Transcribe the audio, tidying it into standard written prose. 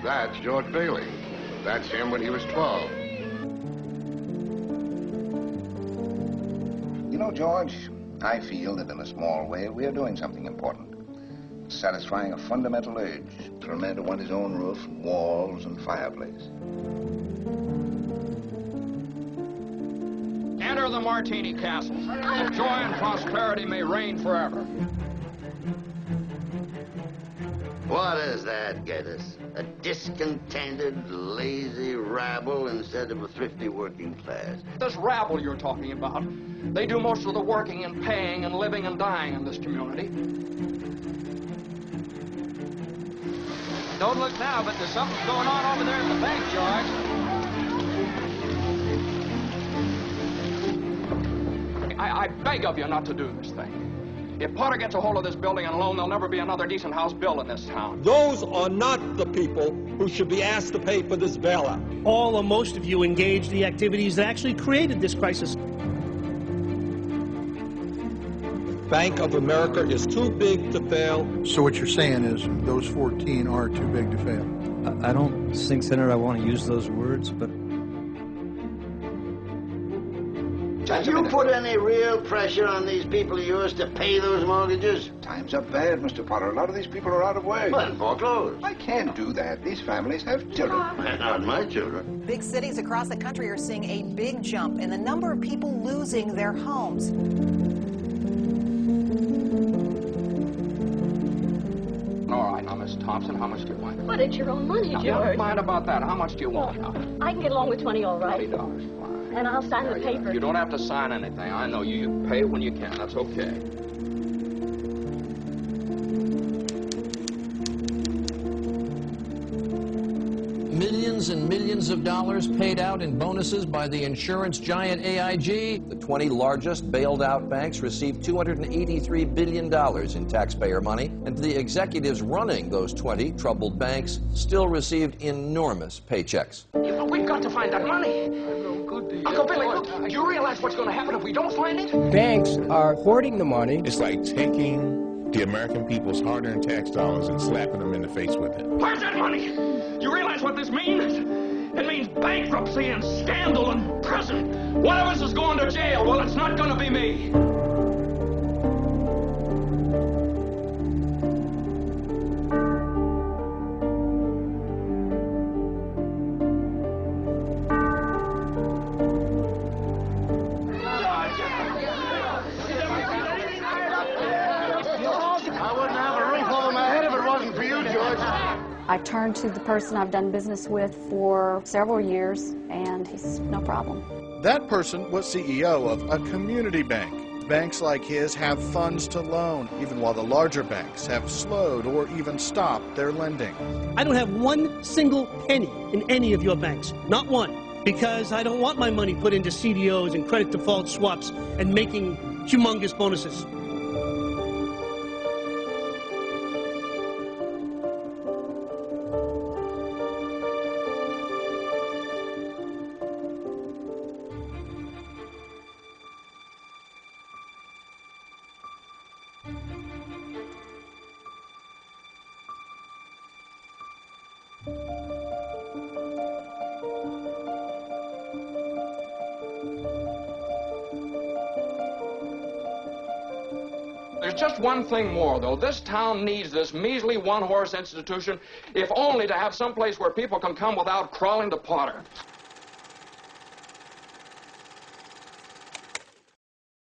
That's George Bailey. That's him when he was 12. You know, George, I feel that in a small way we are doing something important. Satisfying a fundamental urge for a man to want his own roof, walls, and fireplace. Enter the Martini Castle. That joy and prosperity may reign forever. What does that get us? A discontented, lazy rabble instead of a thrifty working class. This rabble you're talking about, they do most of the working and paying and living and dying in this community. Don't look now, but there's something going on over there at the bank, George. I beg of you not to do this thing. If Potter gets a hold of this building and alone, there'll never be another decent house built in this town. Those are not the people who should be asked to pay for this bailout. All or most of you engaged in the activities that actually created this crisis. Bank of America is too big to fail. So what you're saying is those 14 are too big to fail? I don't think, Senator, I want to use those words, but... Have you put any real pressure on these people of yours to pay those mortgages? Times are bad, Mr. Potter. A lot of these people are out of work. Well, foreclosed. I can't do that. These families have children. Not my children. Big cities across the country are seeing a big jump in the number of people losing their homes. All right, now, Miss Thompson, how much do you want? But it's your own money, Now, George. never mind about that. How much do you want? I can get along with 20, all right. $20, fine. And I'll sign the paper. You don't have to sign anything. I know you. You pay when you can. That's okay. Millions and millions of dollars paid out in bonuses by the insurance giant AIG. The 20 largest bailed out banks received $283 billion in taxpayer money, and the executives running those 20 troubled banks still received enormous paychecks. We've got to find that money. Uncle Billy, look, do you realize what's going to happen if we don't find it? Banks are hoarding the money. It's like taking the American people's hard-earned tax dollars and slapping them in the face with it. Where's that money? You realize what this means? It means bankruptcy and scandal and prison. One of us is going to jail. Well, it's not going to be me. I turned to the person I've done business with for several years, and he's no problem. That person was CEO of a community bank. Banks like his have funds to loan, even while the larger banks have slowed or even stopped their lending. I don't have one single penny in any of your banks, not one, because I don't want my money put into CDOs and credit default swaps and making humongous bonuses. There's just one thing more, though. This town needs this measly one-horse institution, if only to have some place where people can come without crawling to Potter.